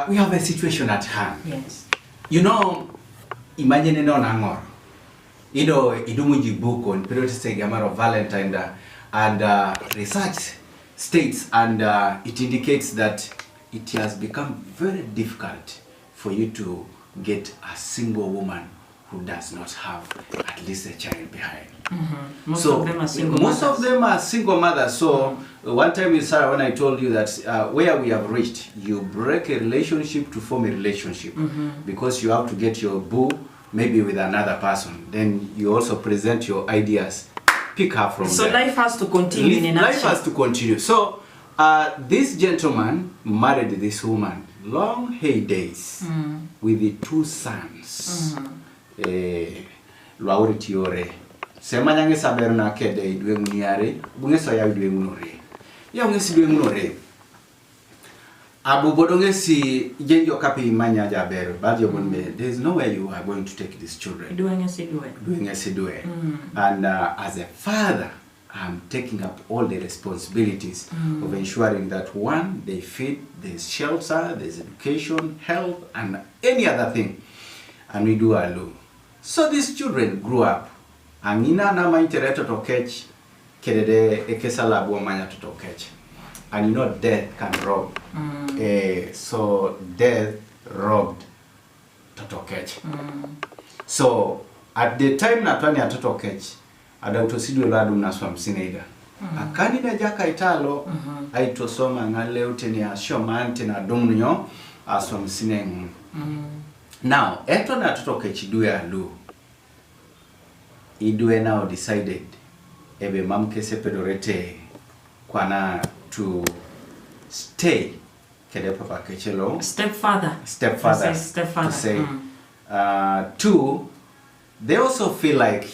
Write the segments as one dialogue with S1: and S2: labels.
S1: We have a situation at hand.
S2: Yes.
S1: You know, imagine no nangor. You know, idumuji book on periodicity gamma of Valentine and research states and it indicates that it has become very difficult for you to get a single woman who does not have at least a child behind.
S2: Mm-hmm. Most of them are
S1: single mothers. So one time, Sarah, when I told you that where we have reached, you break a relationship to form a relationship because you have to get your boo maybe with another person. Then you also present your ideas, pick her from
S2: so
S1: there.
S2: So life has to continue.
S1: Life has to continue. So this gentleman married this woman, long heydays, with the 2 sons. Lauritiore. Semanyange saberna kede idwe muniare, bunge soya idwe munore. Ya unge si idwe munore. Abu bodonge si jenjo kapi imanya jaber, badyo bonbe. There is nowhere you are going to take these children.
S2: Doing si due.
S1: And as a father, I'm taking up all the responsibilities of ensuring that one, they feed, there's shelter, there's education, health, and any other thing. And we do alone. So these children grew up. Angina na maintereto to catch kedede ekesala buamanya to catch. And you know death can rob. So death robbed to catch. So at the time natwani atoto catch, ada utosidwe ladu na swamsinega. Akani na jaka italo aitosoma ngale uteni ashomante na domnyo aswamsineng. Now, eto na atoto catch duwe alu. Idwe now decided ebe mamke sepedorete kwana to stay kede papa kechelo
S2: stepfather
S1: to say two, they also feel like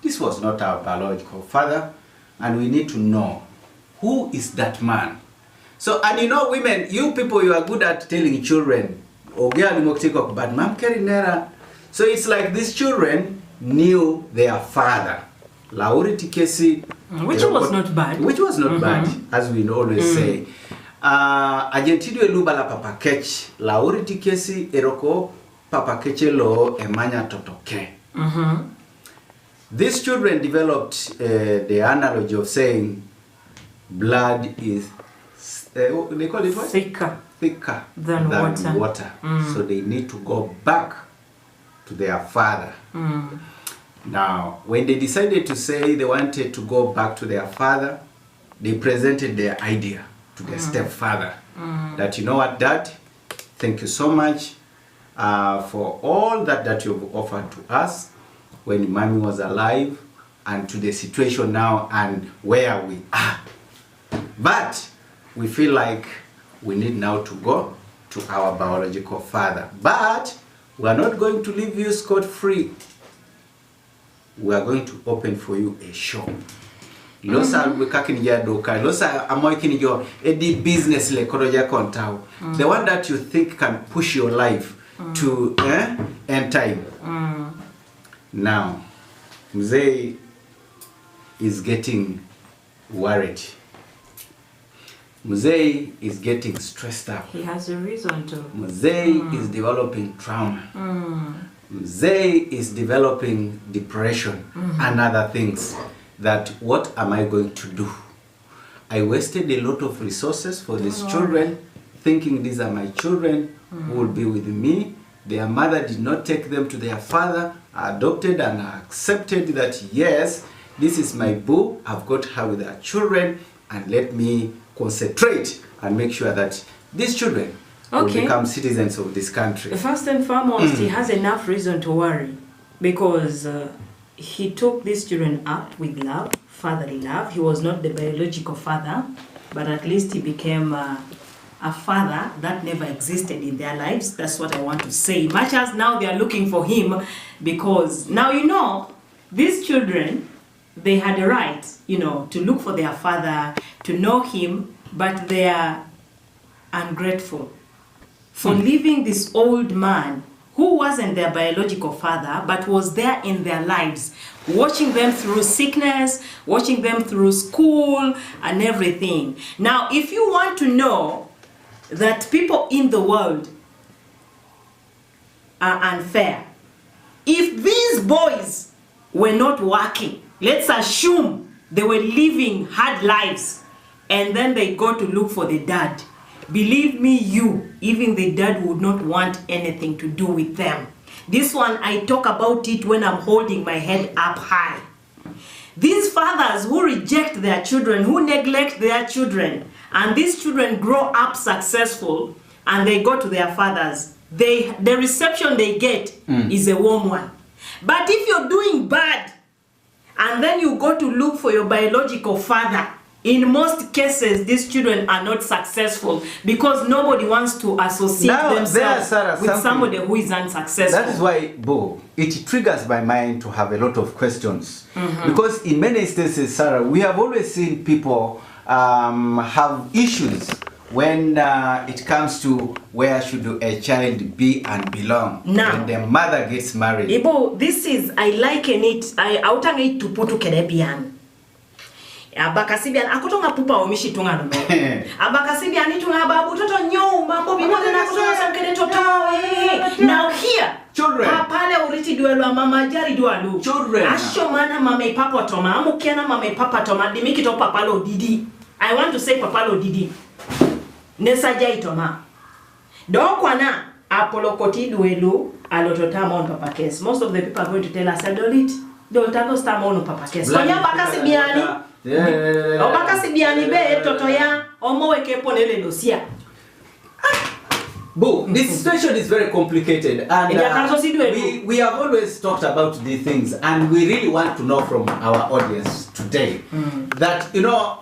S1: this was not our biological father and we need to know who is that man. So, and you know, women, you people, you are good at telling children but mam nera. So it's like these children knew their father. Lauriti Kesi,
S2: which was not bad.
S1: As we always say. Argentino lubala papa kech, Lauriti Kesi eroko papa kechelo emanya totoke. These children developed the analogy of saying blood is they call it what? Thicker than water. So they need to go back to their father. Now, when they decided to say they wanted to go back to their father, they presented their idea to their stepfather. That, you know what, Dad, thank you so much for all that you've offered to us when Mommy was alive and to the situation now and where we are. But we feel like we need now to go to our biological father. But we are not going to leave you scot-free. We are going to open for you a shop. Losa wikakinija doka, losa amoikinijo edi business le koroja kontao. The one that you think can push your life to end time. Now, Mzee is getting worried. Mzee is getting stressed out.
S2: He has a reason to.
S1: Mzee is developing trauma. Mzee is developing depression and other things. That what am I going to do? I wasted a lot of resources for these children, thinking these are my children who will be with me. Their mother did not take them to their father, adopted and accepted that yes, this is my boo, I've got her with her children, and let me concentrate and make sure that these children will become citizens of this country.
S2: First and foremost, he has enough reason to worry because he took these children up with love, fatherly love. He was not the biological father, but at least he became a father that never existed in their lives. That's what I want to say. Much as now they are looking for him because now, you know, these children, they had a right, you know, to look for their father, to know him, but they are ungrateful for leaving this old man who wasn't their biological father, but was there in their lives, watching them through sickness, watching them through school and everything. Now, if you want to know that people in the world are unfair. If these boys were not working, let's assume they were living hard lives, and then they go to look for the dad. Believe me, even the dad would not want anything to do with them. This one, I talk about it when I'm holding my head up high. These fathers who reject their children, who neglect their children, and these children grow up successful, and they go to their fathers, the reception they get is a warm one. But if you're doing bad, and then you go to look for your biological father, in most cases, these children are not successful because nobody wants to associate themselves with somebody who is unsuccessful.
S1: That is why, Bo, it triggers my mind to have a lot of questions. Because in many instances, Sarah, we have always seen people have issues when it comes to where should a child be and belong when the mother gets married.
S2: Ibo, this is, I liken it, I outang it to Putu Kerebian. Abakasibian akutonga pupa omishi tunga no. Abakasibian itunga babu toto nyo mambo bimoze na kutonga samkene toto. Now here,
S1: children.
S2: Pale uriti duelwa mama jari dualu.
S1: Children.
S2: Asho mana mama papa toma. Amu kiana mama papa toma. Dimiki to papalo didi. I want to say papalo didi. Nesa jai toma. Dokwa na apolo koti duelu alotota mon papa case. Most of the people are going to tell us I don't it. Don't tago sta mon papa case. Konya bakasibiani. Obakasibiani be toto ya omoweke ponele dosia.
S1: Bo, this situation is very complicated, and we have always talked about these things, and we really want to know from our audience today that, you know,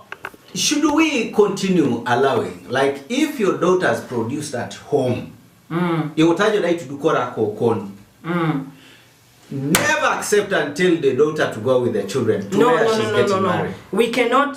S1: should we continue allowing, like if your daughter is produced at home, you would like to do kora kokon. Never accept and tell the daughter to go with the children to where she's getting married.
S2: We cannot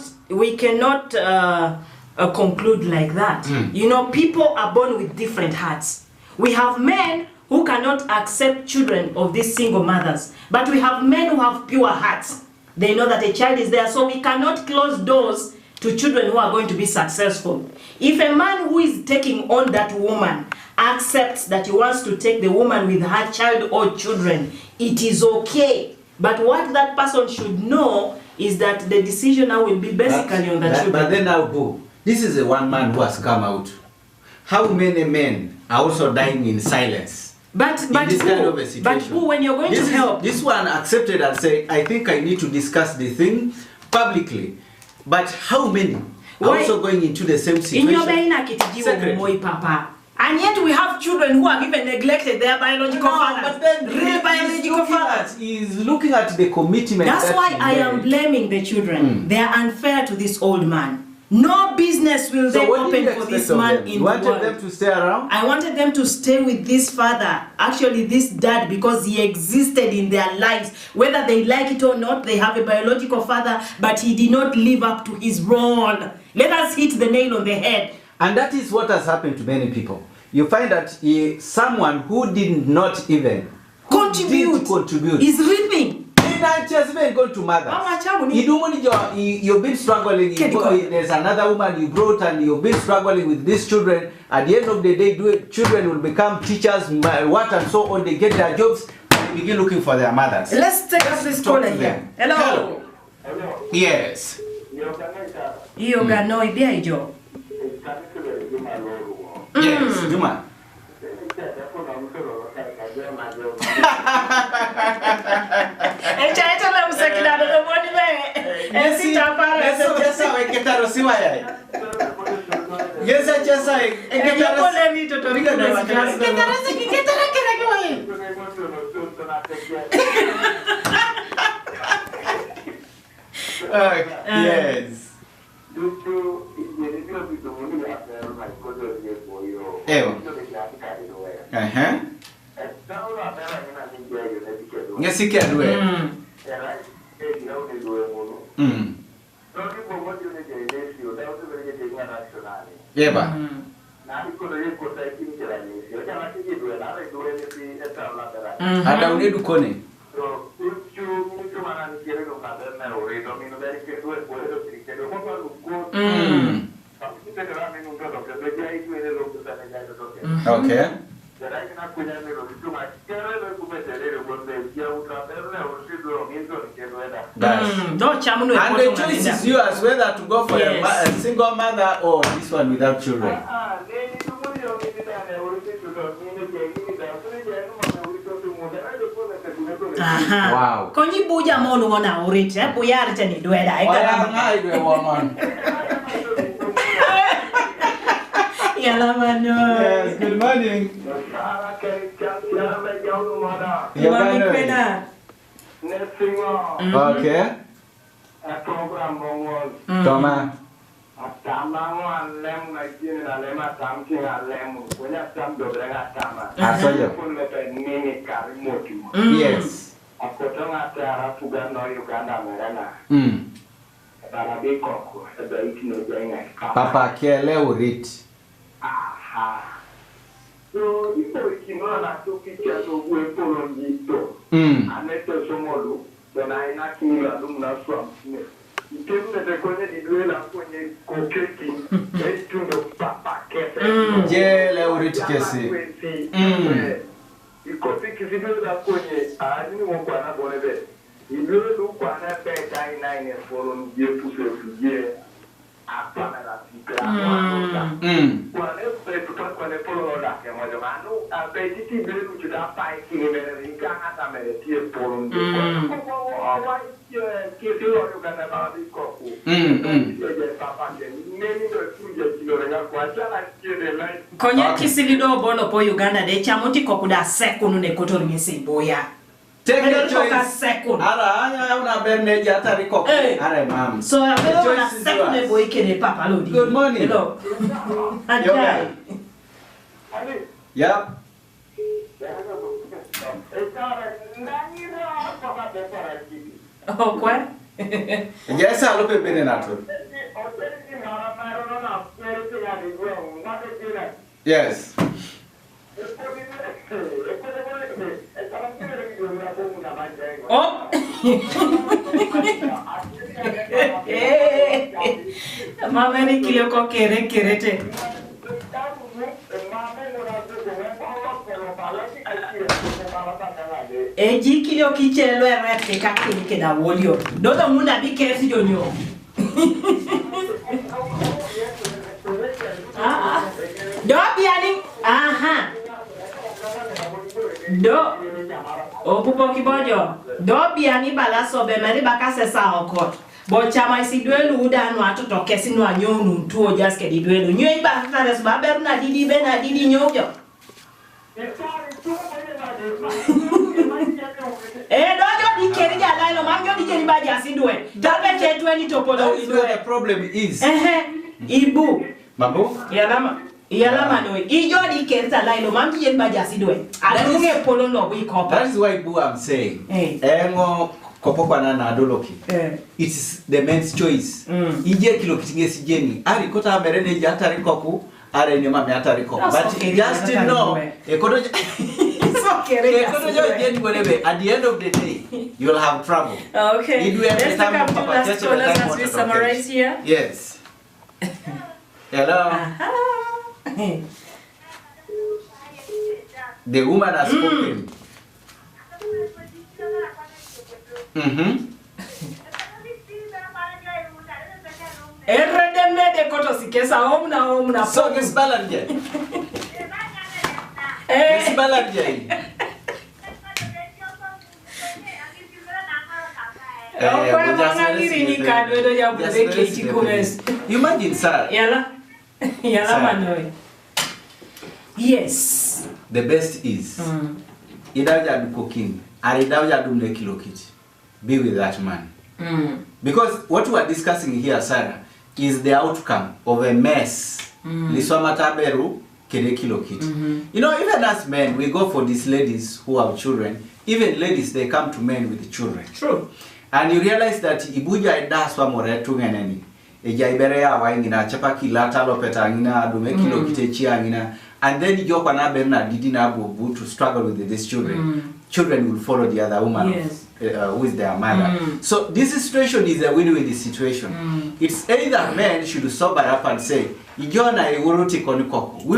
S2: conclude like that. You know, people are born with different hearts. We have men who cannot accept children of these single mothers, but we have men who have pure hearts. They know that a child is there, so we cannot close doors to children who are going to be successful. If a man who is taking on that woman accepts that he wants to take the woman with her child or children, it is okay. But what that person should know is that the decision now will be basically on the children.
S1: But then now, Bo, this is the one man who has come out. How many men are also dying in silence?
S2: But when you're going to help,
S1: this one accepted and said, I think I need to discuss the thing publicly. But how many are also going into the same situation?
S2: Papa. And yet we have children who have even neglected their biological fathers.
S1: But then real biological fathers is looking at the commitment.
S2: That's why I am blaming the children. They are unfair to this old man. No business will they open for this man in the world.
S1: You wanted them to stay around?
S2: I wanted them to stay with this father, actually this dad, because he existed in their lives. Whether they like it or not, they have a biological father, but he did not live up to his role. Let us hit the nail on the head.
S1: And that is what has happened to many people. You find that someone who did not even contribute
S2: is reaping.
S1: Just been going to mother. You've been struggling. There's another woman you brought, and you've been struggling with these children. At the end of the day, children will become teachers, what and so on. They get their jobs, and they begin looking for their mothers.
S2: Let's take up this caller here. Hello.
S1: Hello. Yes.
S2: Yoga no ijo.
S1: Yes, Juma. Yes. Okay. And the choice is yours whether to go for a single mother or this one without children. Wow.
S2: Konyi buja monu wana urite, buyari tani dueda.
S1: Yes, good morning. Okay. Toma. Yes. Papa Kele urit.
S3: So, you know, I took pictures of where Poland is to. And let's say some then I not kill a lumina from. You tell me the quality dwell upon a cocaine, very to the Papa Kele.
S1: Jele urit kesi.
S3: You could think if you do that, I didn't want to have one of it. You really look on that bed, 99 and following year to year.
S2: Konya kisilido bono po Uganda de chamuti kokuda sekunu ne kotori misi boya.
S1: Take the choice. Ara una berne jata riko. Ara mam.
S2: So I will na second boy kene papa lodi.
S1: Good morning.
S2: Hello.
S1: Yep.
S2: Oh, what?
S1: Yes, I'll look at Benenato. Yes.
S2: Oh. Mama ni kilo ko kerete. Eji kilo kichelo erete kakini kena wolio. Dodo munda bi kesi jonyo. Do biani. Aha. Do. Opupo kibojo. Do biani balaso be mari bakase sa okot. Bo chama isidwelu udanu atoto kesi no anyonu ntuo jaske didwelu. Nywe ba tare ba berna didi be na didi nyojo. Dojo di keri ja lailo manjo di keri ba jasidwe. Dabe chetwe ni topolo idwe.
S1: The problem is.
S2: Ibu.
S1: Mabu?
S2: Yalama no. Ijo di keri ta lailo manjo yen ba jasidwe. Adunge polo no we kopa.
S1: That is why Ibu I'm saying. Engo kopokwana na adoloki. It's the man's choice. Ije kilo kitinge sijeni. Ari kota merene jata rikoku. Are nyoma me atariko. But just to know, ekodojo at the end of the day, you'll have trouble.
S2: Okay. Let's look up two last callers as we summarize here.
S1: Yes. Hello. The woman has spoken.
S2: Erredemede koto sikesa omna.
S1: So this balanje. This balanje. You imagine, sir.
S2: Yala manoi. Yes.
S1: The best is Idauja do cooking. Idauja do kilo kit. Be with that man. Because what we are discussing here, Sarah, is the outcome of a mess. Liswama Akeru kene kilo kit. You know, even as men, we go for these ladies who have children. Even ladies, they come to men with children.
S2: True.
S1: And you realize that Ibuja idaswa more tungeneni. Eja iberea waingina chapaki lata lopeta ngina dume kilo kitechi ngina. And then you go na berna didina bubu to struggle with these children. Children will follow the other woman.
S2: Yes.
S1: Who is their mother. So this situation is a win-win situation. It's either men should sober up and say, We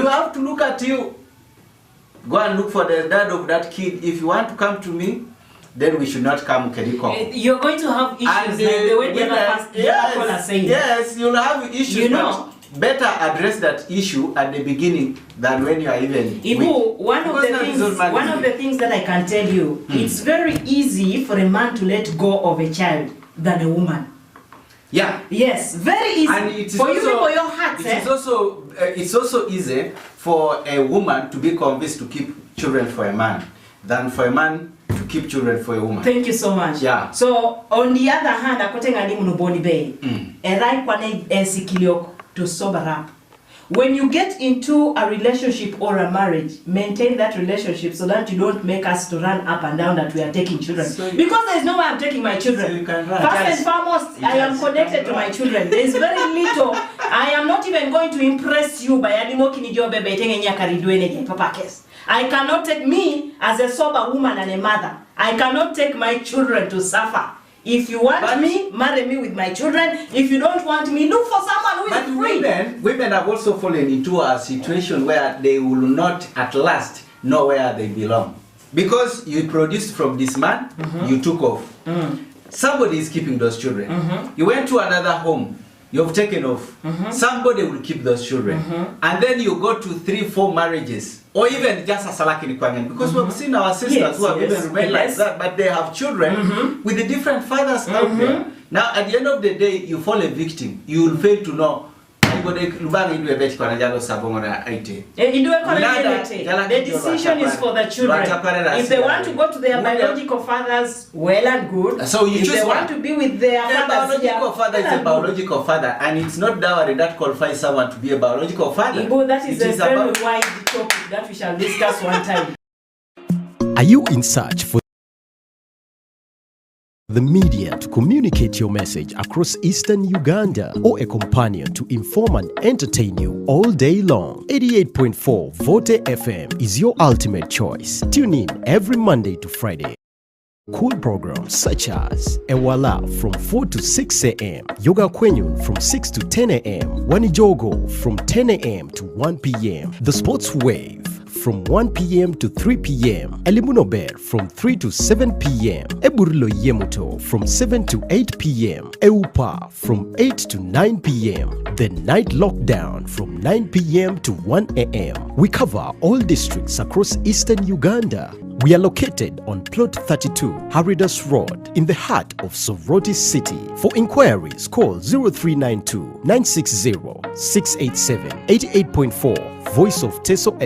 S1: have to look at you. Go and look for the dad of that kid. If you want to come to me, then we should not come Keriko.
S2: You're going to have issues like the way the other caller said.
S1: Yes, you'll have issues.
S2: You know,
S1: but better address that issue at the beginning than when you are even.
S2: Ibu, one of the things that I can tell you, it's very easy for a man to let go of a child than a woman.
S1: Yeah.
S2: Yes, very easy.
S1: And it is
S2: for
S1: also,
S2: you, for your heart.
S1: It's also easy for a woman to be convinced to keep children for a man than for a man to keep children for a woman.
S2: Thank you so much.
S1: Yeah.
S2: So on the other hand, akotenga ndi munuboni bay. Erai kwane esikilioko to sober up. When you get into a relationship or a marriage, maintain that relationship so that you don't make us to run up and down that we are taking children. Because there is no way I'm taking my children.
S1: So you can run.
S2: First and foremost, I am connected to my children. There is very little. I am not even going to impress you by adimoki nijobe betenge nyakaridwene papa case. I cannot take me as a sober woman and a mother. I cannot take my children to suffer. If you want me, marry me with my children. If you don't want me, look for someone who is free.
S1: Women have also fallen into a situation where they will not at last know where they belong. Because you produced from this man, you took off. Somebody is keeping those children. You went to another home, you've taken off. Somebody will keep those children. And then you go to 3-4 marriages. Or even just a salaki Akwenyun, because we've seen our sisters who have even remained like that, but they have children with the different fathers out there. Now, at the end of the day, you fall a victim. You will fail to know. The
S2: decision is for the children. If they want to go to their biological fathers, well and good.
S1: So you
S2: if they want to be with their fathers,
S1: biological father is a biological father, and it's not dowry that qualifies someone to be a biological father.
S2: That is a very wide topic that we shall discuss one time.
S4: Are you in search for the media to communicate your message across Eastern Uganda, or a companion to inform and entertain you all day long? 88.4 Vote FM is your ultimate choice. Tune in every Monday to Friday. Cool programs such as Ewala from 4 to 6 a.m., Yoga Akwenyun from 6 to 10 a.m., Wanijogo from 10 a.m. to 1 p.m., The Sports Wave from 1 p.m. to 3 p.m. Elimunober from 3 to 7 p.m. Eburilo Yemuto from 7 to 8 p.m. Eupa from 8 to 9 p.m. The Night Lockdown from 9 p.m. to 1 a.m. We cover all districts across Eastern Uganda. We are located on Plot 32, Haridas Road, in the heart of Soroti City. For inquiries, call 0392 960 687. 88.4 Voice of Teso